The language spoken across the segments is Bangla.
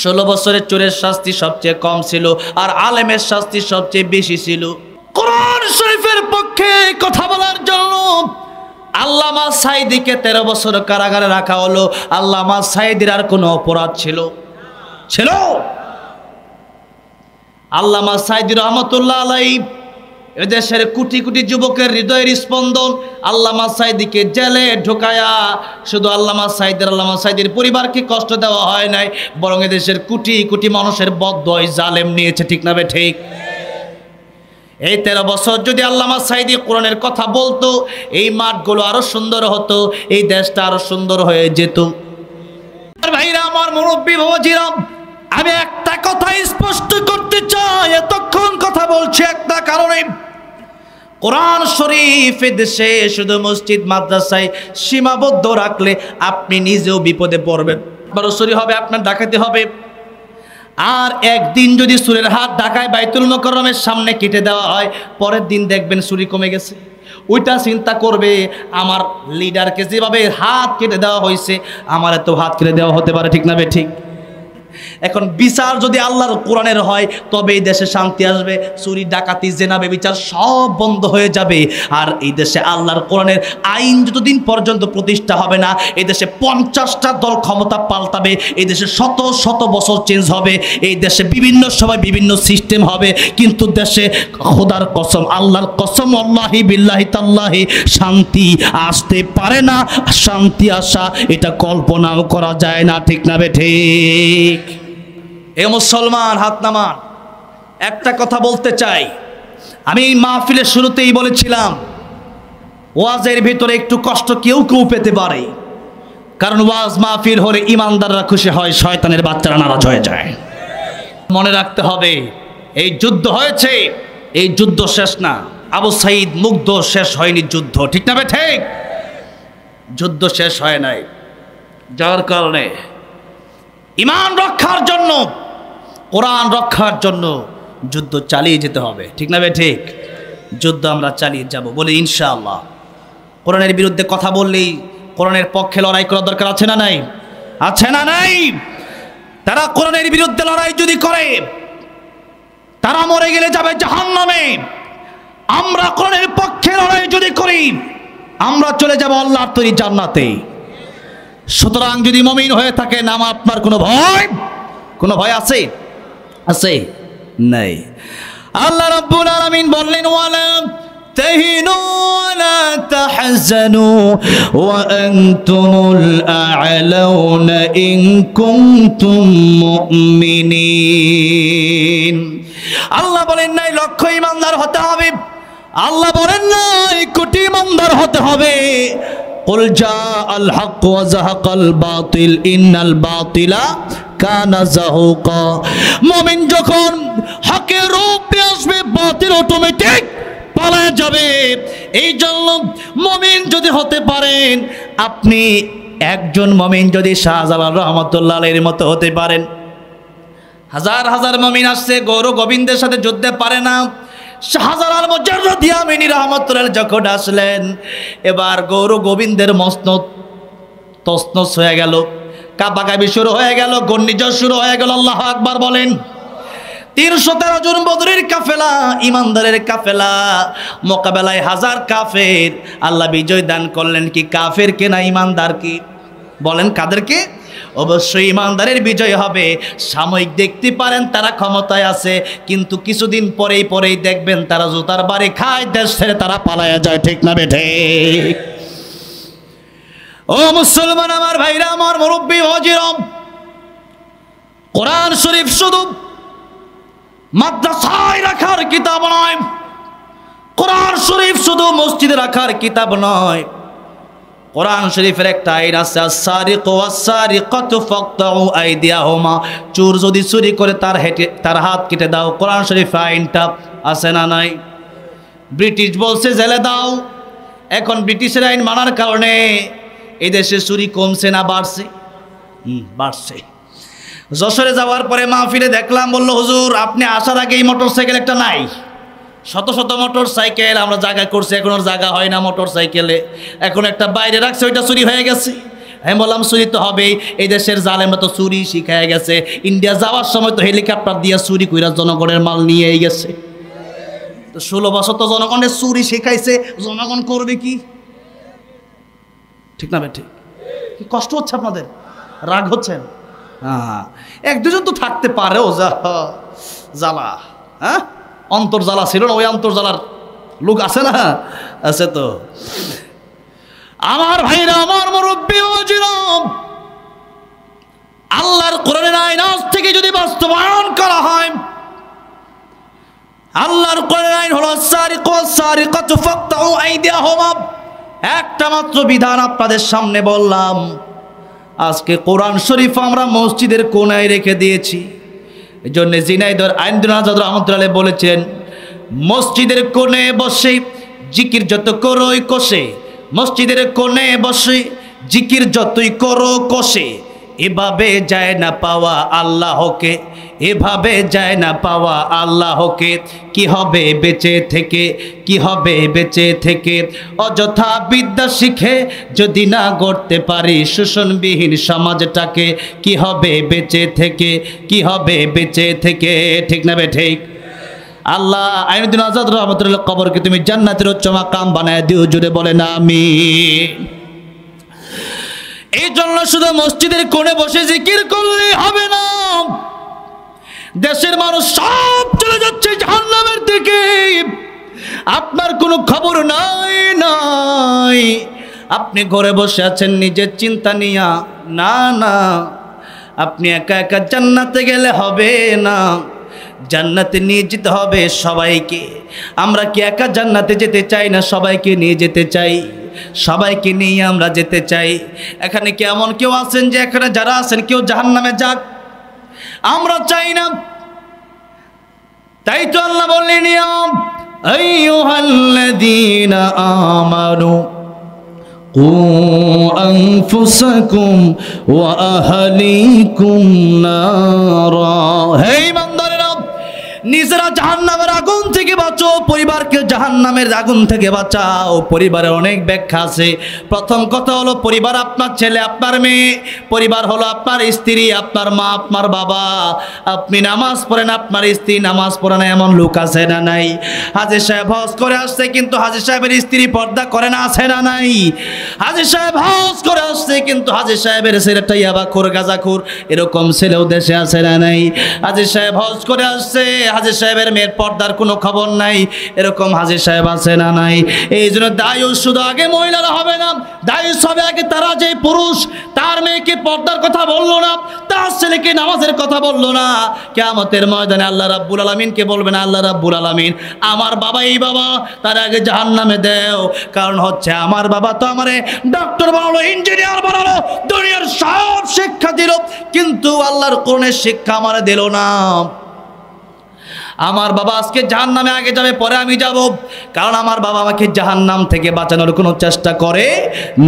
16 বছরের চোরের শাস্তি সবচেয়ে কম ছিল, আর আলেমের শাস্তি সবচেয়ে বেশি ছিল। কোরআন শরীফের পক্ষে কথা বলার জন্য আল্লামা সাঈদীকে 13 বছর কারাগারে রাখা হলো। আল্লামা সাঈদীর আর কোনো অপরাধ ছিল? আল্লামা সাঈদী রহমাতুল্লাহ আলাইহি এদেশের কোটি কোটি যুবকের হৃদয়ের স্পন্দন। আল্লামা সাঈদীকে জেলে ঢোকায়া শুধু আল্লামা সাঈদীর পরিবারকে কষ্ট দেওয়া হয় নাই, বরং এদেশের কোটি কোটি মানুষের বদদয় জালেম নিয়েছে। ঠিক না বে ঠিক? এই 13 বছর যদি আল্লামা সাঈদী কোরআনের কথা বলতো, এই মাঠগুলো আরো সুন্দর হতো, এই দেশটা আরো সুন্দর হয়ে যেত। ভাইরা আমার, মুরব্বী বাবাজিরা, আমি একটা কথা স্পষ্ট করতে চাই, এতক্ষণ কথা বলছি একটা কারণে। কোরআন শরীফ দেশে শুধু মসজিদ মাদ্রাসায় সীমাবদ্ধ রাখলে আপনি নিজেও বিপদে পড়বেন। চুরি হবে, আপনার ডাকাতি হবে। আর একদিন যদি চুরের হাত ঢাকায় বাইতুল মুকাররমের সামনে কেটে দেওয়া হয়, পরের দিন দেখবেন চুরি কমে গেছে। ওইটা চিন্তা করবে, আমার লিডারকে যেভাবে হাত কেটে দেওয়া হয়েছে, আমার এত হাত কেটে দেওয়া হতে পারে। ঠিক না বে ঠিক? এখন বিচার যদি আল্লাহর কোরআনের হয়, তবে এই দেশে শান্তি আসবে। চুরি ডাকাতি জেনা ব্যভিচার সব বন্ধ হয়ে যাবে। আর এই দেশে আল্লাহর কোরআনের আইন যতদিন পর্যন্ত প্রতিষ্ঠা হবে না, এই দেশে 50টা দল ক্ষমতা পাল্টাবে, এই দেশে শত শত বছর চেঞ্জ হবে, এই দেশে বিভিন্ন সময় বিভিন্ন সিস্টেম হবে, কিন্তু দেশে খোদার কসম, আল্লাহর কসম, আল্লাহি বিল্লাহি তাল্লাহি, শান্তি আসতে পারে না। শান্তি আসা এটা কল্পনাও করা যায় না। ঠিক না বে ঠিক? এ মুসলমান, হাত নামান। একটা কথা বলতে চাই, আমি মাহফিলের শুরুতেই বলেছিলাম, ওয়াজের ভিতরে একটু কষ্ট কেউ কেউ পেতে পারে, কারণ ওয়াজ মাহফিল হলে ইমানদাররা খুশি হয়, শয়তানের বাচ্চারা নারাজ হয়ে যায়। মনে রাখতে হবে, এই যুদ্ধ হয়েছে, এই যুদ্ধ শেষ না। আবু সাঈদ মুগ্ধ, শেষ হয়নি যুদ্ধ। ঠিক না বে ঠিক? যুদ্ধ শেষ হয় নাই, যার কারণে ঈমান রক্ষার জন্য, কোরআন রক্ষার জন্য যুদ্ধ চালিয়ে যেতে হবে। ঠিক না বে ঠিক? যুদ্ধ আমরা চালিয়ে যাব বলে ইনশাআল্লাহ। কোরআনের বিরুদ্ধে কথা বললেই কোরআনের পক্ষে লড়াই করা দরকার আছে না নাই? আছে না নাই? তারা কোরআনের বিরুদ্ধে লড়াই যদি করে, তারা মরে গেলে যাবে জাহান্নামে। আমরা কোরআনের পক্ষে লড়াই যদি করি, আমরা চলে যাব আল্লাহর তৈরি জান্নাতে। সুতরাং যদি মুমিন হয়ে থাকে, নাম আপনার কোনো ভয় আছে? আছে? নাই। আল্লাহ রাব্বুল আলামিন বললেন, ওয়ালা তাহিনু ওয়ালা তাহজানু ওয়া আনতুমুল আ'লাউনা ইন কুনতুম মুমিনিন। আল্লাহ বলেন নাই লক্ষ্য ইমানদার হতে হবে, আল্লাহ বলেন নাই কোটি ইমানদার হতে হবে। কুল জাআল হক ওয়া যাহাকাল বাতিল ইন্নাল বাতিলা কানা যাহুকা। মুমিন যখন হকের রূপে আসবে, বাতিল অটোমেটিক পালায় যাবে। এই জন্য মুমিন যদি হতে পারেন, আপনি একজন মুমিন যদি শাহজালাল রহমাতুল্লাহ আলাইহির মতো হতে পারেন। হাজার হাজার মুমিন আসছে, গৌর গোবিন্দের সাথে যুদ্ধে পারে না। শাহজালাল মুজাররদি আমিনী রহমাতুল্লাহ যখন আসলেন, এবার গৌর গোবিন্দের মসনদ তসনস হয়ে গেল, কাবাকাবি শুরু হয়ে গেল, ঘূর্ণিঝড় শুরু হয়ে গেল। আল্লাহু আকবার বলেন। 313 জন বদরের কাফেলা, ইমানদারের কাফেলা মোকাবেলায় হাজার কাফের। আল্লাহ বিজয় দান করলেন কি কাফের কে না ইমানদার কি? বলেন কাদেরকে? অবশ্যই ইমানদারের বিজয় হবে। সাময়িক দেখতে পারেন তারা ক্ষমতায় আছে, কিন্তু কিছুদিন পরেই দেখবেন তারা জুতার বাড়ি খায়, দেশ ছেড়ে তারা পালায়া যায়। ঠিক না বেঠে? ও মুসলমান আমার ভাইরা, আমার মুরব্বী হজিরম, কোরআন শরীফ শুধু মাদ্রাসায় রাখার কিতাব নয়, কোরআন শরীফ শুধু মসজিদে রাখার কিতাব নয়। কোরআন শরীফের একটা আইন আছে, আস-সারিকু ওয়াস-সারিকাতু ফাকতাউ আইদিয়াহুমা। চোর যদি চুরি করে তার হাত কেটে দাও। কোরআন শরীফে আইনটা আছে না নাই? ব্রিটিশ বলছে জেলে দাও। এখন ব্রিটিশের আইন মানার কারণে এই দেশে চুরি কমছে না বাড়ছে? বাড়ছে। যশোরে যাওয়ার পরে মাহফিলে দেখলাম, বললো হুজুর আপনি আসার আগে এই মোটরসাইকেল একটা নাই, শত শত মোটর সাইকেল আমরা জায়গা করছি, এখন আর জায়গা হয় না মোটর সাইকেলে। এখন একটা বাইরে রাখছে, ওইটা চুরি হয়ে গেছে। আমি বললাম চুরি তো হবেই, এই দেশের জালেমরা তো চুরি শিখায় গেছে, ইন্ডিয়া যাওয়ার সময় তো হেলিকপ্টার দিয়ে চুরি কইরা জনগণের মাল নিয়ে গেছে। তো 16 বছর তো জনগণের চুরি শিখাইছে, জনগণ করবে কি? ঠিক না ঠিক? কি কষ্ট হচ্ছে আপনাদের? রাগ হচ্ছেন? হ্যাঁ, এক দুজন তো থাকতে পারেও জ্বালা, হ্যাঁ অন্তর জ্বালা ছিল না, ওই অন্তর জ্বালার লোক আছে না? আছে তো। আমার ভাইরা, আমার মুরব্বী ওয়াজিরাম, আল্লাহর কোরআনের আইন আজ থেকে যদি বাস্তবায়ন করা হয়, আল্লাহর কোরআনের আইন হলো সারিকু ওয়াস-সারিকাতু ফাকতাউ আইদিয়াহুমা। একটা মাত্র বিধান আপনাদের সামনে বললাম। আজকে কোরআন শরীফ আমরা মসজিদের কোণায় রেখে দিয়েছি। এই জন্য জিনাইদর আইনদুল আজাদ রহমতুল্লাহ বলেছেন, মসজিদের কোণে বসে জিকির যত করোই কষে, মসজিদের কোণে বসে জিকির যতই করো কষে, এভাবে যায় না পাওয়া আল্লাহকে, এভাবে যায় না পাওয়া আল্লাহকে। কি হবে বেঁচে থেকে, কি হবে বেঁচে থেকে, অযথা বিদ্যা শিখে যদি না গড়তে পারি শোষণবিহীন সমাজটাকে। কি হবে বেঁচে থেকে, কি হবে বেঁচে থেকে, ঠিক না বে ঠিক? আল্লাহ আইনুদ্দিন আজাদ রহমতুল্লাহ কবরকে তুমি জান্নাতের উচ্চ মাকাম বানায় দিও, জুড়ে বলেন আমিন। এই জন্য শুধু মসজিদের কোণে বসে জিকির করলে হবে না। দেশের মানুষ সব চলে যাচ্ছে জাহান্নামের দিকে, আপনার কোনো খবর নাই। আপনি ঘরে বসে আছেন নিজের চিন্তা নিয়া, না আপনি একা একা জান্নাতে গেলে হবে না, জান্নাতে নিয়ে যেতে হবে সবাইকে। আমরা কি একা জান্নাতে যেতে চাই না? সবাইকে নিয়ে যেতে চাই, সবাইকে নিয়ে আমরা যেতে চাই। এখানে কি এমন কেউ আছেন যে এখানে যারা আছেন কেউ জাহান্নামে যাক? আমরা চাই না। তাই তো আল্লাহ বললেন, আইয়ুহাল্লাযীনা আমানু কু আনফুসাকুম ওয়া আহলিকুম নারা। হে ঈমানদারেরা, নিজেরা জাহান্নামের আগুন থেকে বাঁচো, পরিবারকে জাহান্নামের আগুন থেকে বাঁচাও। পরিবারের অনেক ব্যাখ্যা আছে। প্রথম কথা হলো পরিবার আপনার ছেলে, আপনার মেয়ে। পরিবার হলো আপনার স্ত্রী, আপনার মা, আপনার বাবা। আপনি নামাজ পড়েন, আপনার স্ত্রী নামাজ পড়ে না, এমন লোক আছে না নাই? হাজী সাহেব হজ করে আসছে কিন্তু হাজী সাহেবের স্ত্রী পর্দা করে না, আছে না নাই? হাজী সাহেব হজ করে আসছে কিন্তু হাজী সাহেবের ছেলেটা ইয়াবাখোর, গাঁজাখোর, এরকম ছেলেও দেশে আছে না নাই? হাজী সাহেব হজ করে আসছে, হাজী সাহেবের মেয়ের পর্দার কোনো খবর নাই, এরকম হাজী সাহেব আছে না নাই? এই জন্য দায়ুস শুধু আগে মহিলারা হবে না, দায়ুস হবে আগে তারা যে পুরুষ তার মেয়েকে পর্দার কথা বললো না, তার ছেলেকে নামাজের কথা বললো না, কিয়ামতের ময়দানে আল্লাহ রাব্বুল আলামিনকে বলবেন, আল্লাহ রাব্বুল আলামিন আমার বাবা এই বাবা তার আগে জাহান্নামে দেও। কারণ হচ্ছে আমার বাবা তো আমারে ডক্টর বানালো, ইঞ্জিনিয়ার বানালো, দুনিয়ার সব শিক্ষা দিল, কিন্তু আল্লাহর কোরআনের শিক্ষা আমারে দিল না। আমার বাবা আজকে জাহান্নামে আগে যাবে, পরে আমি যাব, কারণ আমার বাবা আমাকে জাহান্নাম থেকে বাঁচানোর কোনো চেষ্টা করে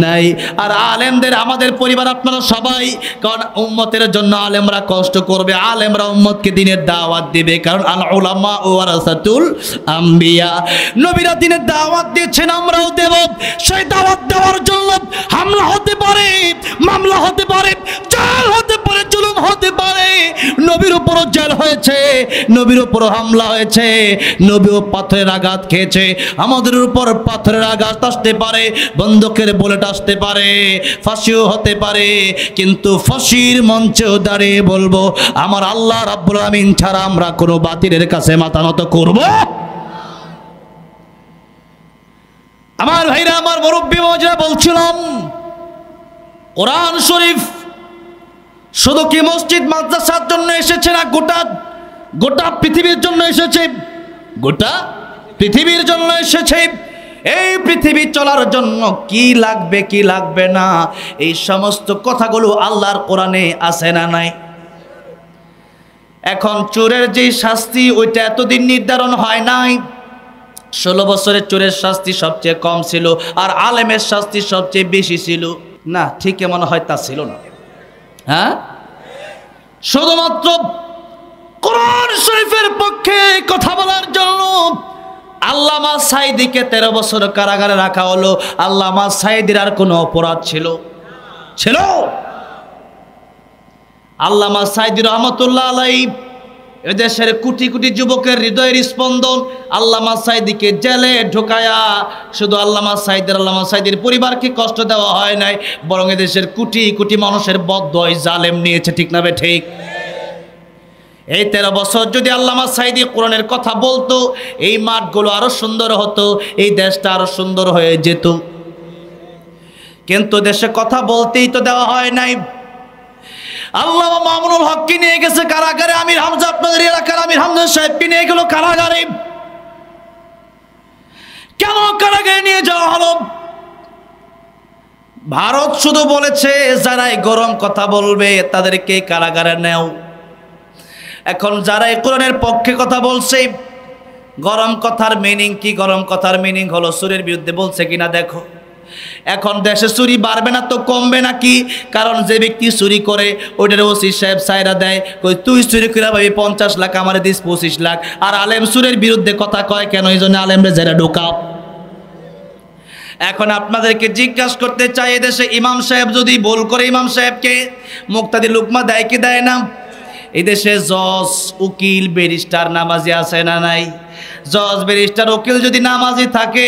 নাই। আর আলেমদের, আমাদের পরিবার আপনারা সবাই, কারণ উম্মতের জন্য আলেমরা কষ্ট করবে, আলেমরা উম্মতকে দিনের দাওয়াত দিবে, কারণ আল উলামা ওয়ারাসাতুল আম্বিয়া। নবীরা দিনের দাওয়াত দিয়েছেন, আমরাও দেব। সেই দাওয়াত দেওয়ার জন্য হামলা হতে পারে, মামলা হতে পারে, জেল হতে পারে, জুলুম হতে পারে। নবীর উপরও জেল হয়েছে, নবীর উপরও হামলা হয়েছে, নবীও পাথরের আঘাত খেয়েছে, আমাদের উপর পাথরের আঘাত আসতে পারে, বন্দুকের বুলেট আসতে পারে, ফাঁসিও হতে পারে। কিন্তু ফাঁসির মঞ্চেও দাঁড়িয়ে বলবো, আমার আল্লাহ রাব্বুল আমিন ছাড়া আমরা কোনো বাতিলের কাছে মাথা নত করব। আমার ভাইরা, আমার মুরব্বী মজা বলছিলাম, কোরআন শরীফ শুধু কি মসজিদ মাদ্রাসার জন্য এসেছে না, গোটা পৃথিবীর জন্য এসেছে, গোটা পৃথিবীর জন্য এসেছে। এই পৃথিবী চলার জন্য কি লাগবে কি লাগবে না, এই সমস্ত কথাগুলো আল্লাহর কোরআনে আছে না নাই? এখন চোরের যে শাস্তি, ওইটা এতদিন নির্ধারণ হয় নাই। 16 বছরের চোরের শাস্তি সবচেয়ে কম ছিল, আর আলেমের শাস্তি সবচেয়ে বেশি ছিল। না, ঠিক মনে হয় তা ছিল না। হ্যাঁ, শুধুমাত্র কোরআন শরীফের পক্ষে কথা বলার জন্য আল্লামা সাঈদীকে 13 বছর কারাগারে রাখা হলো। আল্লামা সাঈদীর আর কোনো অপরাধ ছিল? আল্লামা সাঈদী রহমাতুল্লাহ আলাইহি এদেশের কোটি কোটি যুবকের হৃদয়ের স্পন্দন, আল্লামা সাঈদীকে জেলে ঢোকায়া শুধু আল্লামা সাঈদীর পরিবারকে কষ্ট দেওয়া হয় নাই, বরং এদেশের কোটি কোটি মানুষের বদদয় জালেম নিয়েছে। ঠিক না বে ঠিক? এই 13 বছর যদি আল্লামা সাঈদী কোরআনের কথা বলতো, এই মাঠগুলো আরো সুন্দর হতো, এই দেশটা আরো সুন্দর হয়ে যেত। কিন্তু দেশে কথা বলতেই তো দেওয়া হয় নাই। আল্লামা মামুনুল হককে নিয়ে গেছে কারাগারে, আমির হামজা আপনাদের এলাকার আমির হামজা সাহেবকে নিয়ে গেল কারাগারে। কেন কারাগারে নিয়ে যাওয়া হলো? ভারত শুধু বলেছে যারাই গরম কথা বলবে তাদেরকে কারাগারে নেও। এখন যারাই কোরআনের পক্ষে কথা বলছে, গরম কথার মিনিং কি? গরম কথার মিনিং হলো চুরির বিরুদ্ধে বলছে কিনা দেখো। এখন দেশে চুরি বাড়বে না তো কমবে নাকি? কারণ যে ব্যক্তি চুরি করে ওইটার ওসি সাহেব সাইরা দেয়, কই তুই চুরি করে ভাবি 50 লাখ, আমারে দিস 25 লাখ। আর আলেম চুরির বিরুদ্ধে কথা কয় কেন? এই জন্য আলেমরে যারা ঢোকাও। এখন আপনাদেরকে জিজ্ঞাসা করতে চাই, এদেশে ইমাম সাহেব যদি ভুল করে, ইমাম সাহেবকে মুক্তাদি লুকমা দেয় কি দেয় না? এদেশে জজ, উকিল, ব্যারিস্টার নামাজি আছে না নাই? জজ, ব্যারিস্টার, উকিল যদি নামাজি থাকে,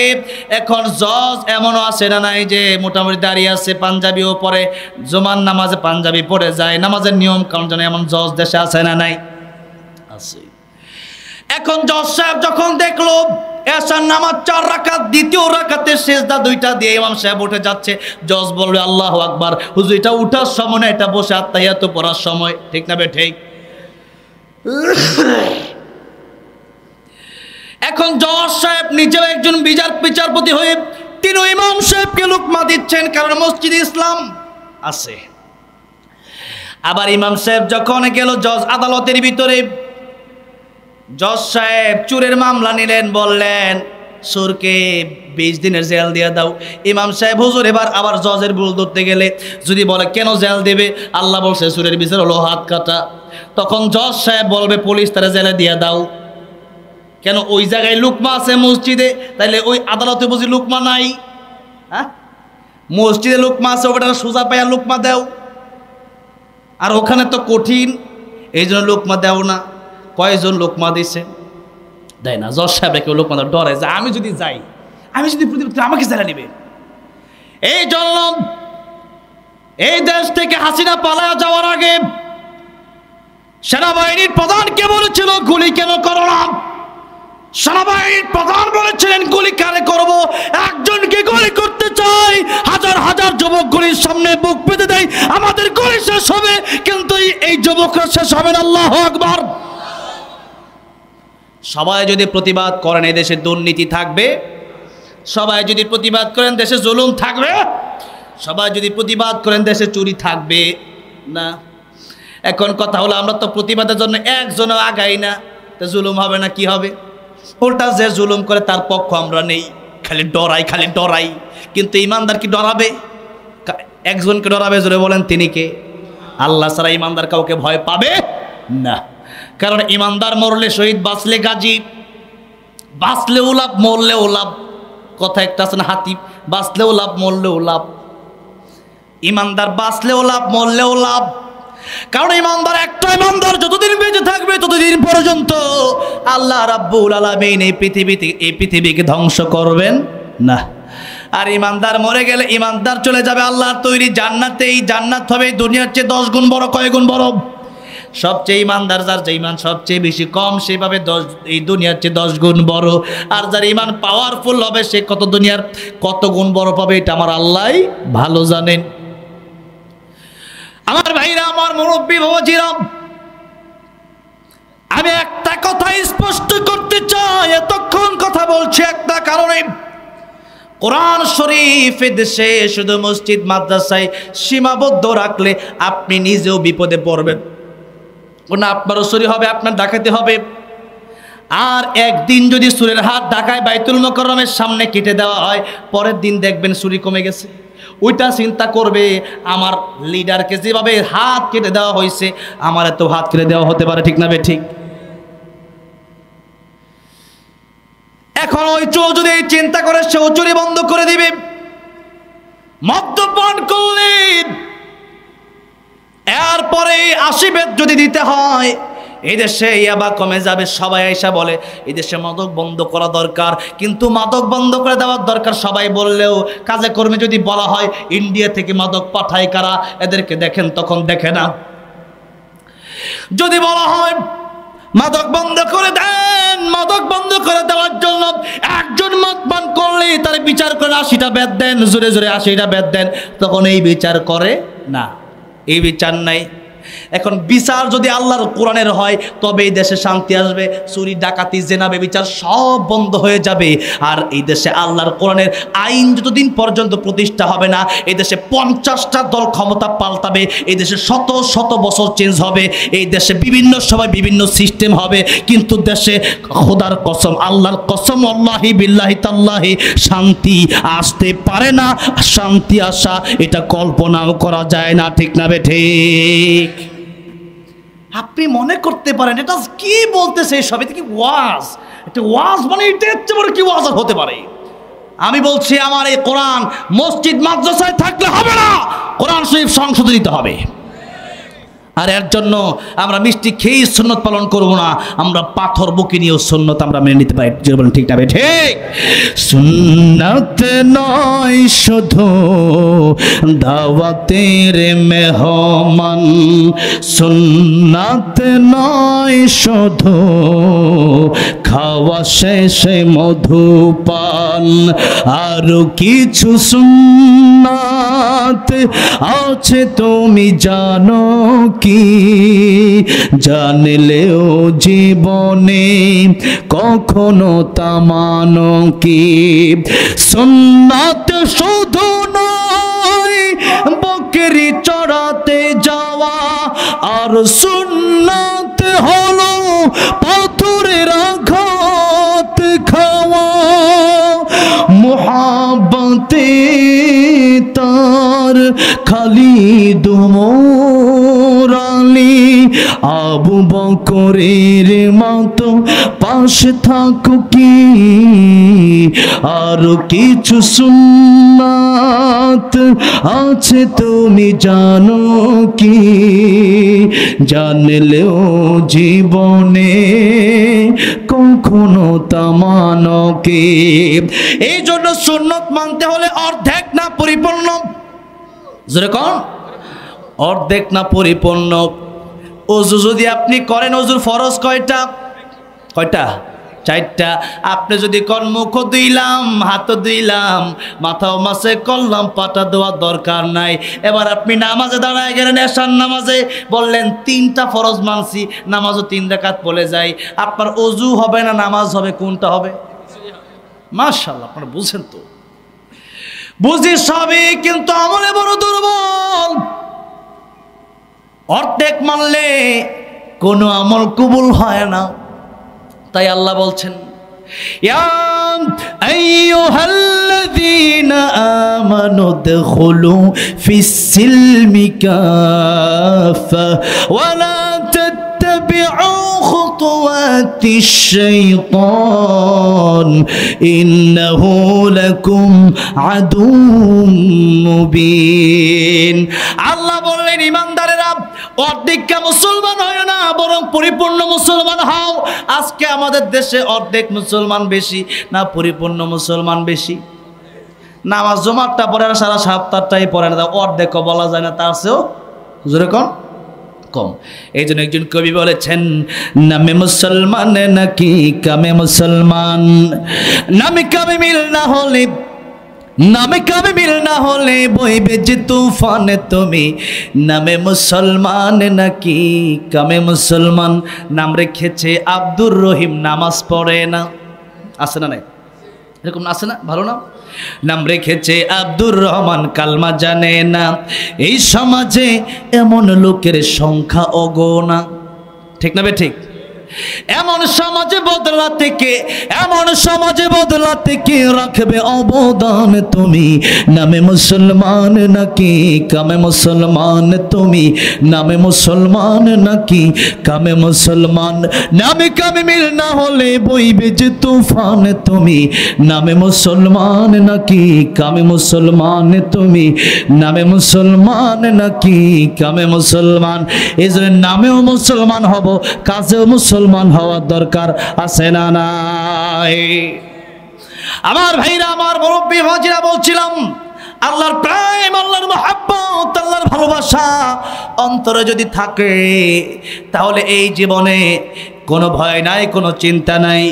এখন জজ এমনও আছে না নাই যে মোটামুটি দাঁড়িয়ে আছে, পাঞ্জাবিও পরে, জুমার নামাজে পাঞ্জাবি পরে যায়, নামাজের নিয়ম কারণ জানে, এমন জজ দেশে আছে না নাই? আছে। এখন জজ সাহেব যখন দেখলো এশার নামাজ 4 রাকাত, দ্বিতীয় রাকাতে সিজদা 2টা দিয়ে ইমাম সাহেব উঠে যাচ্ছে, জজ বলবে আল্লাহু আকবার, হুজুর এটা উঠার সময় না, এটা বসে আত্তাহিয়াতু পড়ার সময়। ঠিক না বে ঠিক? এখন জজ সাহেব নিজেও একজন বিচারপতি হয়ে তিনি ইমাম সাহেবকে লুকমা দিচ্ছেন, কারণ মসজিদে ইসলাম আছে। আবার ইমাম সাহেব যখন গেল জজ আদালতের ভিতরে, জজ সাহেব চুরের মামলা নিলেন, বললেন সুরকে 20 দিনের জেল দিয়ে দাও। ইমাম সাহেব হুজুর এবার আবার জজের ভুল ধরতে গেলে যদি বলে কেন জেল দেবে? আল্লাহ বলছে সুরের বিচার হলো হাত কাটা। তখন জজ সাহেব বলবে পুলিশ তারা জেলে দিয়ে দাও। কেন? ওই জায়গায় লুকমা আছে মসজিদে, তাইলে ওই আদালতে বুঝি লুকমা নাই? হ্যাঁ, মসজিদে লুকমা আছে, ওটা সোজা পাইয়া লুকমা দাও। আর ওখানে তো কঠিন, এই জন্য লুকমা দেও না। কয়জন লোকমা দিছে? দেয় না। জজ সাহেব কেউ লোকমা ডরে যে আমি যদি যাই, আমি যদি আমাকে জেলে নিবে। এই জন্য এই দেশ থেকে হাসিনা পালায়া যাওয়ার আগে সেনাবাহিনীর প্রধানকে বলেছিল গুলি কেন করো না? সেনাবাহিনীর প্রধান বলেছিলেন গুলি কারে করবো? একজনকে গুলি করতে চাই, হাজার হাজার যুবক গুলির সামনে বুক পেতে দেয়, আমাদের গুলি শেষ হবে, কিন্তু এই যুবকরা শেষ হবে না। আল্লাহু আকবার। সবাই যদি প্রতিবাদ করেন এই দেশে দুর্নীতি থাকবে? সবাই যদি প্রতিবাদ করেন দেশে জুলুম থাকবে? সবাই যদি প্রতিবাদ করেন দেশে চুরি থাকবে না? এখন কথা হলো আমরা তো প্রতিবাদের জন্য একজনও আগাই না, তো জুলুম হবে না কি হবে? উল্টা যে জুলুম করে তার পক্ষ আমরা নেই, খালি ডরাই। কিন্তু ইমানদার কি ডরাবে? একজনকে ডরাবে, জোরে বলেন তিনি কে? আল্লাহ ছাড়া ইমানদার কাউকে ভয় পাবে না। কারণ ইমানদার মরলে শহীদ, বাঁচলে গাজী, বাঁচলেও লাভ মরলেও লাভ। কথা একটা আছে না, হাতি বাঁচলেও লাভ মরলেও লাভ। ইমানদার বাঁচলেও লাভ মরলেও লাভ। কারণ ইমানদার একটা ইমানদার যতদিন বেঁচে থাকবে ততদিন পর্যন্ত আল্লাহ রাব্বুল আলামিন এই পৃথিবীকে ধ্বংস করবেন না। আর ইমানদার মরে গেলে ইমানদার চলে যাবে আল্লাহর তৈরি জান্নাতে। এই জান্নাত হবে দুনিয়ার চেয়ে 10 গুণ বড়। কয় গুণ বড়? সবচেয়ে ইমানদার যার যে ইমান সবচেয়ে বেশি কম, সেভাবে এই দুনিয়ার চেয়ে 10 গুণ বড়। আর যার ইমান পাওয়ারফুল হবে সে দুনিয়ার কত গুণ বড় পাবে, এটা আমার আল্লাহই ভালো জানেন। আমার ভাইরা, আমার মুরব্বী বাবাজিরা, আমি একটা কথা স্পষ্ট করতে চাই, এতক্ষণ কথা বলছি একটা কারণে। কোরআন শরীফ দেশে শুধু মসজিদ মাদ্রাসায় সীমাবদ্ধ রাখলে আপনি নিজেও বিপদে পড়বেন। না আপনারও চুরি হবে, আপনার ডাকাতি হবে। আর একদিন যদি চুরের হাত ঢাকায় বাইতুল মোকাররমের সামনে কেটে দেওয়া হয়, পরের দিন দেখবেন চুরি কমে গেছে। ওইটা চিন্তা করবে আমার লিডারকে যেভাবে হাত কেটে দেওয়া হয়েছে আমার এত হাত কেটে দেওয়া হতে পারে। ঠিক না বে ঠিক? এখন ওই চোর যদি এই চিন্তা করে সেও চুরি বন্ধ করে দিবে। মদ্যপান করলে এরপরে 80 বেদ যদি দিতে হয়, এই দেশে ইয়াবা কমে যাবে। সবাই এসে বলে এই দেশে মাদক বন্ধ করা দরকার, কিন্তু মাদক বন্ধ করে দেওয়ার দরকার সবাই বললেও কাজে কর্মে যদি বলা হয় ইন্ডিয়া থেকে মাদক পাঠায় কারা, এদেরকে দেখেন তখন দেখে না। যদি বলা হয় মাদক বন্ধ করে দেন, মাদক বন্ধ করে দেওয়ার জন্য একজন মদ পান করলে তার বিচার করে 80টা বেদ দেন, জোরে জোরে 80টা বেদ দেন, তখন এই বিচার করে না, এই বিচার নাই। এখন বিচার যদি আল্লাহর কোরআনের হয় তবে এই দেশে শান্তি আসবে। চুরি ডাকাতি জেনা ব্যভিচার সব বন্ধ হয়ে যাবে। আর এই দেশে আল্লাহর কোরআনের আইন যতদিন পর্যন্ত প্রতিষ্ঠা হবে না, এই দেশে 50টা দল ক্ষমতা পাল্টাবে, এই দেশে শত শত বছর চেঞ্জ হবে, এই দেশে বিভিন্ন সময় বিভিন্ন সিস্টেম হবে, কিন্তু দেশে খোদার কসম, আল্লাহর কসম, আল্লাহি বিল্লাহি তাল্লাহি শান্তি আসতে পারে না। শান্তি আসা এটা কল্পনাও করা যায় না, ঠিক না বেঠিক? আপনি মনে করতে পারেন এটা কি বলতেছে, সব এটা কি ওয়াজ? এটা ওয়াজ মানে এটা এত বড় কি ওয়াজ হতে পারে? আমি বলছি আমার এই কোরআন মসজিদ মাদ্রাসায় থাকলে হবে না, কোরআন শরীফ সংশোধন দিতে হবে। আর এর জন্য আমরা মিষ্টি খেয়ে সুন্নত পালন করব না, আমরা পাথর বুকে নিয়েও সুন্নত আমরা মেনে নিতে পারি। যে বলেন ঠিক না ঠিক? সুন্নত নয় শুধু দাওয়াতের মেহমান, সুন্নত নয় শুধু খাওয়া শেষে মধুপান, আরো কিছু সুন্নাত আছে তুমি জানো কি? জানলেও জীবনে কখনো তা মানো কি? সুন্নাত শুধু নয় বকরি চড়াতে যাওয়া, আর সুন্নাত হলো পাথরের আঘাত খাওয়া। মুহাব্বতে তার খালিদ ওমর আলী আবু বকরের মতো পাশে থাকো কি? আর কিছু সুন্নাত আছে তুমি জানো কি? জানলেও জীবনে কখনো তা মানো কি? এই জন্য সুন্নত মানতে হলে অর্ধেক না পরিপূর্ণ, যেরকম অর্ধেক না পরিপূর্ণ। ওযু যদি আপনি করেন, ওযুর ফরজ কয়টা? কয়টা? 4টা। আপনি যদি কোন মুখ ধুইলাম, হাত ধুইলাম, মাথাও মাসে করলাম, পাটা দেওয়ার দরকার নাই। এবার আপনি নামাজে দাঁড়ায় গেলেন, এশার নামাজে, বললেন 3টা ফরজ মানছি, নামাজও 3 রাকাত পড়ে যায়, আপনার ওযু হবে না নামাজ হবে? কোনটা হবে? মাশাআল্লাহ, আপনারা বুঝছেন তো? বুঝি সবই, কিন্তু আমলে বড় দুর্বল। অর্ধেক মানলে কোনো আমল কবুল হয় না। তাই আল্লাহ বলছেন, ইয়া আইয়ুহাল্লাযীনা আমানু দুখুলু ফিস-সিলমি কাফা ওয়া লা তাত্তাবিউ খুতুওয়াতিশ শাইতান ইন্নাহু লাকুম আদুউম মুবিন। আল্লাহ বললেন, ঈমানদারেরা অর্ধেকটা মুসলমান হয় না, বরং পরিপূর্ণ মুসলমান হও। আজকে আমাদের দেশে অর্ধেক মুসলমান বেশি না পরিপূর্ণ মুসলমান বেশি? নামাজ জুমারটা পড়ে না, সারা সপ্তাহটাই পড়ে না, অর্ধেকও বলা যায় না, তার চেয়েও যেরকম কম। এই জন্য একজন কবি বলেছেন, নামে মুসলমান নাকি কামে মুসলমান, নামে কামে মিল না হলে, নামে কামে মিল না হলে বইবে যে তুফানে তুমি, নামে মুসলমান নাকি কামে মুসলমান। নাম রেখেছে আব্দুর রহিম, নামাজ পড়ে না, আছে না নাই? এরকম আছে না? ভালো নাম। নাম রেখেছে আব্দুর রহমান, কালমা জানে না। এই সমাজে এমন লোকের সংখ্যা অগণা, ঠিক না বে ঠিক? এমন সমাজে বদলাতে কে, এমন সমাজে বদলাতে কে রাখবে অবদান তুমি? নামে মুসলমান নাকি কামে মুসলমান তুমি? নামে মুসলমান নাকি কামে মুসলমান? নামে কামে মিল না হলে বইবে যে তুফান তুমি। নামে মুসলমান নাকি কামে মুসলমান তুমি? নামে মুসলমান নাকি কামে মুসলমান? এই জন্য নামেও মুসলমান হব, কাজেও মুসলমান হওয়ার দরকার আছে না নাই? আমার ভাইরা, আমার মুরব্বী হাজিরা, বলছিলাম আল্লাহর প্রেম, আল্লাহর মহব্বত, আল্লাহর ভালোবাসা অন্তরে যদি থাকে তাহলে এই জীবনে কোনো ভয় নাই, কোনো চিন্তা নাই।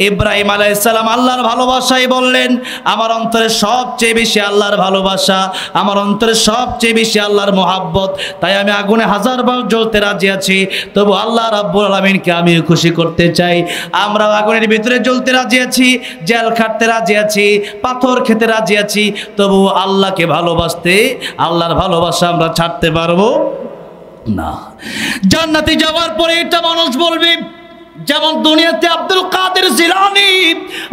ইব্রাহিম আলাইহিস সালাম আল্লাহর ভালোবাসাই বললেন, আমার অন্তরে সবচেয়ে বেশি আল্লাহর ভালোবাসা, আমার অন্তরে সবচেয়ে বেশি আল্লাহর মহব্বত, তাই আমি আগুনে 1000 বার জ্বলতে রাজি আছি, তবু আল্লাহ রাব্বুল আলামিনকে আমি খুশি করতে চাই। আমরা আগুনের ভিতরে জ্বলতে রাজি আছি, জেল খাটতে রাজি আছি, পাথর খেতে রাজি আছি, তবু আল্লাহকে ভালোবাসতে, আল্লাহর ভালোবাসা আমরা ছাড়তে পারবো না। জান্নাতে যাওয়ার পরে এটা মানুষ বলবে, যেমন দুনিয়াতে আব্দুল কাদের জিলানী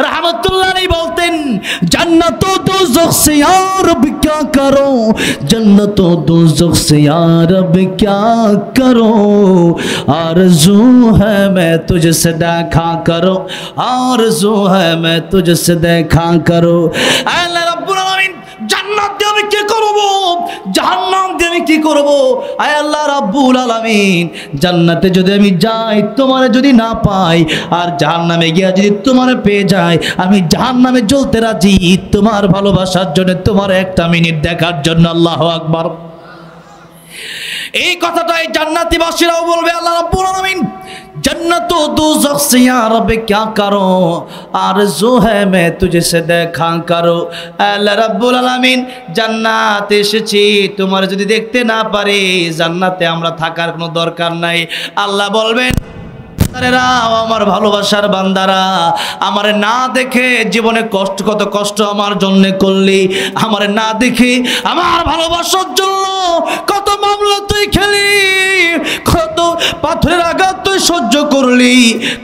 রাহমাতুল্লাহ আলাইহি বলতেন, জান্নাত ও দোজখ সে ইয়া রব क्या करो, जन्नत ও दोजख से या रब क्या करो, आरज़ू है मैं तुझसे देखा करो, आरज़ू है मैं तुझसे देखा करो। আল্লাহ রাব্বুল আলামিন, জান্নাত দিয়ে আমি কি করব, জাহান্নাম দিয়ে আমি কি করব? আয় আল্লাহ রাব্বুল আলামিন, জান্নাতে যদি আমি যাই তোমারে যদি না পাই, আর জাহান্নামে গিয়া যদি তোমারে পেয়ে যাই, আমি জাহান্নামে জ্বলতে রাজি তোমার ভালোবাসার জন্য, তোমার একটা মিনিট দেখার জন্য। আল্লাহু আকবার। এই কথাটাই জান্নাতীবাসীরাও বলবে, আল্লাহ রাব্বুল আলামিন, जन्नत ও दोजख से या रब क्या करो, आरज़ू है मैं तुझसे देखा करो। আল্লাহ রাব্বুল আলামিন, জান্নাতে এসেছি, তোমার যদি দেখতে না পারি, জান্নাতে আমরা থাকার কোনো দরকার নাই। আল্লাহ বলবেন, আমার ভালোবাসার বান্দারা, আমার না দেখে জীবনে কত কষ্ট আমার জন্য করলি, আমার না দেখে আমার ভালোবাসার জন্য কত মামলা তুই খেলি, কত পাথরের আঘাত তুই সহ্য করলি,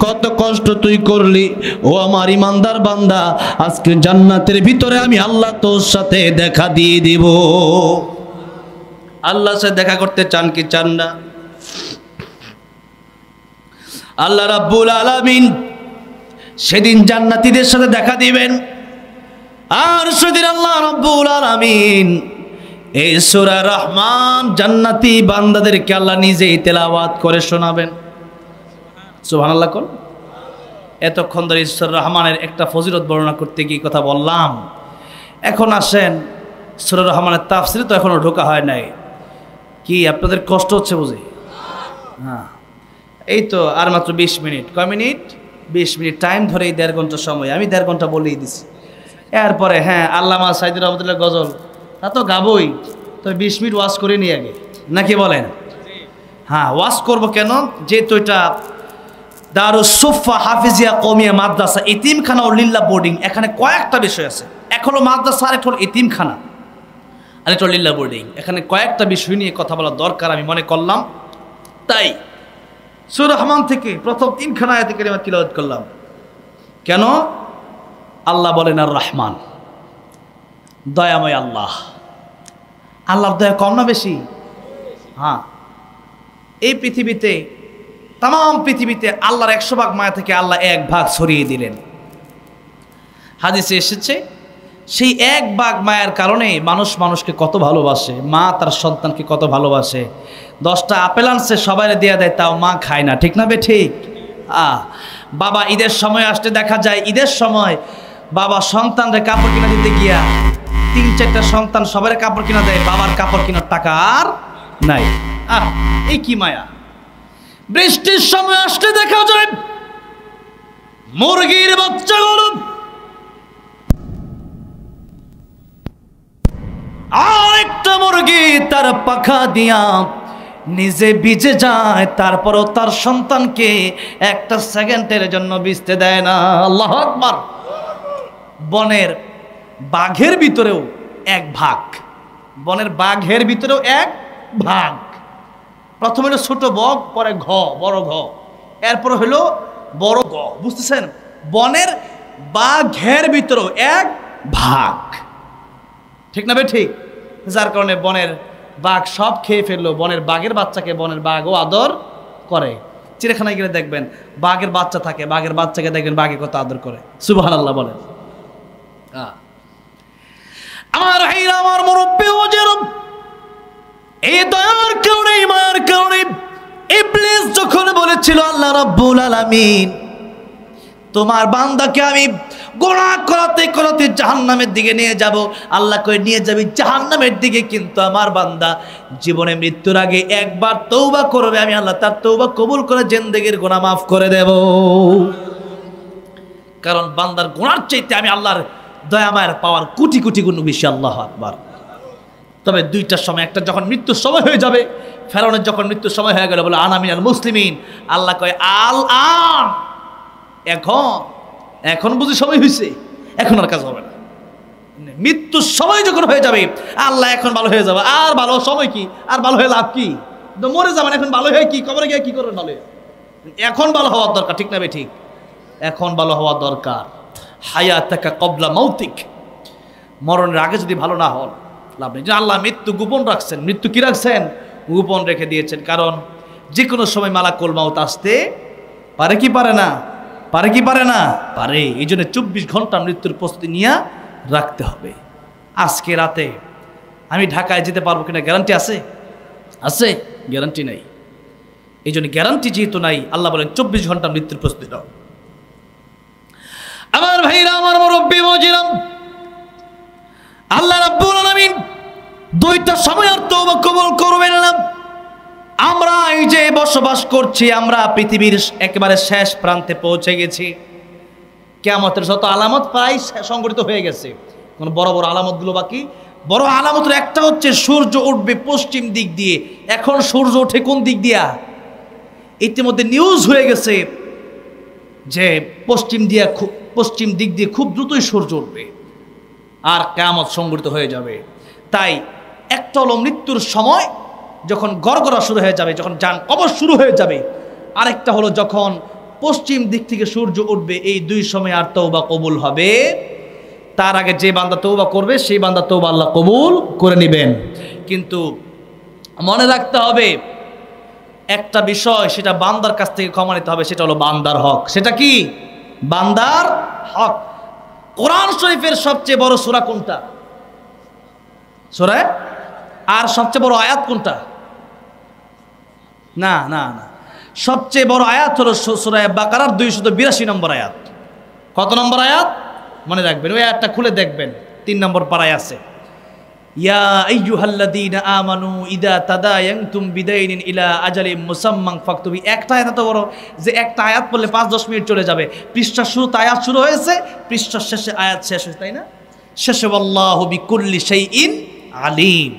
কত কষ্ট তুই করলি। ও আমার ইমানদার বান্দা, আজকে জান্নাতের ভিতরে আমি আল্লাহ তোর সাথে দেখা দিয়ে দিব। আল্লাহর সাথে দেখা করতে চান কি চান না? আল্লাহ রাব্বুল আলামিন সেদিন জান্নাতীদের সাথে দেখা দিবেন, আর সেদিন আল্লাহ রাব্বুল আলামিন এই সূরা রহমান জান্নাতি বান্দাদেরকে আল্লাহ নিজেই তেলাওয়াত করে শোনাবেন। সুবহানাল্লাহ। কোন এতক্ষণ ধরে সূরা রহমানের একটা ফজিলত বর্ণনা করতে গিয়ে কথা বললাম, এখন আসেন সূরা রহমানের তাফসীরে তো এখনো ঢোকা হয় নাই। কি আপনাদের কষ্ট হচ্ছে বুঝি? হ্যাঁ, এই তো আর মাত্র 20 মিনিট। কয় মিনিট? 20 মিনিট টাইম ধরে, এই 1.5 ঘন্টা সময়, আমি 1.5 ঘন্টা বলেই দিছি। এরপরে হ্যাঁ, আল্লামা সাইদুর রহমতুল্লাহ গজল তা তো গাবই, তো 20 মিনিট ওয়াজ করে নিয়ে আগে, নাকি বলেন? হ্যাঁ, ওয়াজ করব কেন, যেহেতু এটা দারুস সুফা হাফিজিয়া কওমিয়া মাদ্রাসা, এতিমখানা ও লিল্লা বোর্ডিং, এখানে কয়েকটা বিষয় আছে। এক হলো মাদ্রাসা, আর একটা হলো এতিমখানা, আর একটা হলো লিল্লা বোর্ডিং। এখানে কয়েকটা বিষয় নিয়ে কথা বলা দরকার আমি মনে করলাম, তাই সূরা রহমান থেকে প্রথম 3খানা আয়াত কারিমা তিলাওয়াত করলাম। কেন? আল্লাহ বলেন আর রহমান, দয়াময় আল্লাহ। আল্লাহর দয়া কম না বেশি? হ্যাঁ, এই পৃথিবীতে, তাম পৃথিবীতে আল্লাহর 100 ভাগ মায়া থেকে আল্লাহ 1 ভাগ ছড়িয়ে দিলেন। হাদিসে এসেছে, সেই 1 ভাগ মায়ার কারণে মানুষ মানুষকে কত ভালোবাসে, মা তার সন্তানকে কত ভালোবাসে। 10টা আপেল আনছে সবাই দেয়া দেয়, তাও মা খায় না, ঠিক না বে ঠিক? বাবা ঈদের সময় আসতে দেখা যায়, ঈদের সময় বাবা সন্তানরে কাপড় কিনা দিতে গিয়া 3-4টা সন্তান সবার কাপড় কিনা দেয়, বাবার কাপড় কেনার টাকা আর নাই। এই কি মায়া! বৃষ্টির সময় আসতে দেখা যায় মুরগির বাচ্চাগুলো আরেকটা মুরগি তার পাখা দিয়া নিজে ভিজে যায়, তারপরও তার সন্তানকে একটা সেকেন্ডের জন্য ভিজতে দেয় না। আল্লাহু আকবার। বনের বাঘের ভিতরেও 1 ভাগ, বনের বাঘের ভিতরেও 1 ভাগ। প্রথমে ছোট বগ, পরে বড় ঘ, এরপর হলো বড় গ, বুঝতেছেন? বনের বা ঘের ভিতর এক ভাগ, ঠিক না ভাই? ঠিক। যার কারণে বনের বাঘ সব খেয়ে ফেললো। বনের বাঘের বাচ্চাকে বনের বাঘও আদর করে। চিড়িয়াখানায় গেলে দেখবেন বাঘের বাচ্চা থাকে, বাঘের বাচ্চাকে দেখবেন বাঘে কত আদর করে। সুবহানাল্লাহ বলেন। আমার ভাইরা, আমার মুরব্বি ও যেরকম এই দয়ার কারণে, মায়ার কারণে ইবলিস যখন বলেছিল আল্লাহ রাব্বুল আলামিন তোমার বান্দাকে আমি গুনাহ করাতে করাতে জাহান্নামের দিকে নিয়ে যাব, আল্লাহ কই নিয়ে যাবি জাহান্নামের দিকে, কিন্তু আমার বান্দা জীবনে মৃত্যুর আগে একবার তওবা করবে, আমি আল্লাহ তার তওবা কবুল করে জিন্দেগীর গুনাহ মাফ করে দেব। কারণ বান্দার গুনার চাইতে আমি আল্লাহর দয়া মায়ের পাওয়ার কোটি কোটি গুণ বেশি। আল্লাহু আকবার। তবে দুইটার সময়, একটা যখন মৃত্যুর সময় হয়ে যাবে, ফেরাউনের যখন মৃত্যুর সময় হয়ে গেল বলে আনা মিনাল মুসলিমিন, আল্লাহ কয় আল আন, এখন বুঝি সময় হয়েছে, এখন আর কাজ হবে না। মৃত্যুর সময় যখন হয়ে যাবে আল্লাহ এখন ভালো হয়ে যাবে, আর ভালো সময় কি, আর ভালো হয়ে লাভ কি? মরে যাবেন, এখন ভালো হয়ে কি, কবরে গিয়ে কি করবেন? ভালো এখন ভালো হওয়ার দরকার, ঠিক না ভাই? ঠিক। এখন ভালো হওয়া দরকার। হায়াতাকা ক্বাবলা মাউতিক, মরণের আগে যদি ভালো না হন লাভ নেই। আল্লাহ মৃত্যু গোপন রাখছেন, মৃত্যু কি রাখছেন? গোপন রেখে দিয়েছেন। কারণ যে কোনো সময় মালাকুল মাউত আসতে পারে কি পারে না? পারে কি পারে না? পারে। এই জন্য 24 ঘন্টা মৃত্যুর প্রস্তুতি নিয়ে রাখতে হবে। আজকে রাতে আমি ঢাকায় যেতে পারবো কিনা গ্যারান্টি আছে? আছে? গ্যারান্টি নাই। এই জন্য গ্যারান্টি যেহেতু নাই, আল্লাহ বলেন 24 ঘন্টা মৃত্যুর প্রস্তুতি নাও। আমার ভাইরা, আমার মুরব্বি মুজিরাম, আল্লাহ রাব্বুল আলামিন দুইটা সময় আর তওবা কবুল করবেন না। আমরা এই যে বসবাস করছি, আমরা পৃথিবীর একেবারে শেষ প্রান্তে পৌঁছে গেছি। কিয়ামতের যত আলামত প্রায় সংগঠিত হয়ে গেছে। কোন বড় বড় আলামতগুলো বাকি। বড় আলামতের একটা হচ্ছে সূর্য উঠবে পশ্চিম দিক দিয়ে। এখন সূর্য ওঠে কোন দিক দিয়া? ইতিমধ্যে নিউজ হয়ে গেছে যে পশ্চিম দিক দিয়ে খুব দ্রুতই সূর্য উঠবে আর কিয়ামত সংগঠিত হয়ে যাবে। তাই একটা হলো মৃত্যুর সময় যখন গড়গড়া শুরু হয়ে যাবে, যখন জান কবর শুরু হয়ে যাবে। আরেকটা হলো যখন পশ্চিম দিক থেকে সূর্য উঠবে। এই দুই সময় আর তওবা কবুল হবে। তার আগে যে বান্দা তওবা করবে সেই বান্দা তওবা আল্লাহ কবুল করে নেবেন। কিন্তু মনে রাখতে হবে একটা বিষয়, সেটা বান্দার কাছ থেকে ক্ষমা নিতে হবে। সেটা হলো বান্দার হক। সেটা কি? বান্দার হক। কোরআন শরীফের সবচেয়ে বড় সূরা কোনটা? সূরা? আর সবচেয়ে বড় আয়াত কোনটা? না না না, সবচেয়ে বড় আয়াত হলো সূরা বাকারার 282 নম্বর আয়াত। কত নম্বর আয়াত? মনে রাখবেন, ওই আয়াতটা খুলে দেখবেন, 3 নম্বর পারায় আছে। ইয়া আইয়ুহাল্লাযীনা আমানু ইযা তাদায়ানতুম বিদাইনিন ইলা আজালিম মুসাম্মান ফাকতুবু। একটা আয়াত এত বড় যে একটা আয়াত পড়লে 5-10 মিনিট চলে যাবে। পৃষ্ঠার শুরুতে আয়াত শুরু হয়েছে, পৃষ্ঠার শেষে আয়াত শেষ হয়েছে, তাই না? শেষে আল্লাহু বিকুল্লি শাইইন আলিম।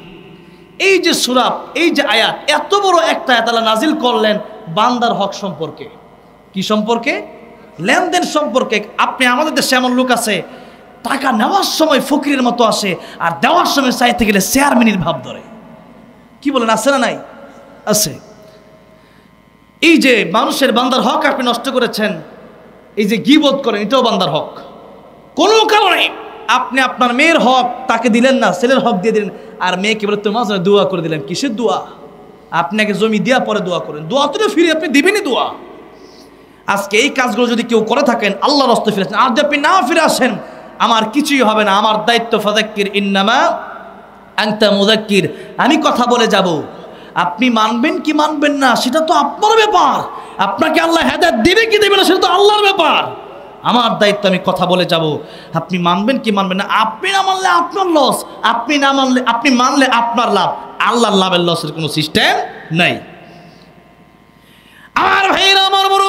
এই যে সূরা, এই যে আয়াত, এত বড় একটা আয়াত আল্লাহ নাজিল করলেন বান্দার হক সম্পর্কে। কি সম্পর্কে? লেনদেন সম্পর্কে। আপনি, আমাদের দেশে এমন লোক আছে টাকা নেওয়ার সময় ফকিরের মতো আসে, আর দেওয়ার সময় চাইতে গেলে চেয়ারম্যানের ভাব ধরে। কি বলেন, আছে না নাই? আছে। এই যে মানুষের বান্দার হক আপনি নষ্ট করেছেন, এই যে গীবত করেন, এটাও বান্দার হক। কোনো কারণে আপনি আপনার মেয়ের হক তাকে দিলেন না, ছেলের হক দিয়ে দিলেন, আর মেয়েকে বলে তোমার জন্য দোয়া করে দিলেন। কিসের দোয়া? আপনাকে জমি দেওয়া পরে দোয়া করেন। দোয়া তো ফিরে আপনি দিবেনই দোয়া। আজকে এই কাজগুলো যদি কেউ করে থাকেন, আল্লাহর রাস্তায় ফিরে আসেন। আর যদি আপনি না ফিরে আসেন, আমার কিছুই হবে না, আমার দায়িত্ব ফাযাক্কির ইন্নামা আনতা মুযাক্কির, আমি কথা বলে যাব। আপনি মানবেন কি মানবেন না সেটা তো আপনার ব্যাপার। আপনাকে আল্লাহ হেদায়েত দিবে কি দিবে না সেটা তো আল্লাহর ব্যাপার। আমার দায়িত্ব আমি কথা বলে যাব। আপনি মানবেন কি মানবেন না, আপনি না মানলে আপনার লস, আপনি না মানলে, আপনি মানলে আপনার লাভ। আল্লাহর লাভের লসের কোনো সিস্টেম নাই। আমার ভাইরা, আমার বড়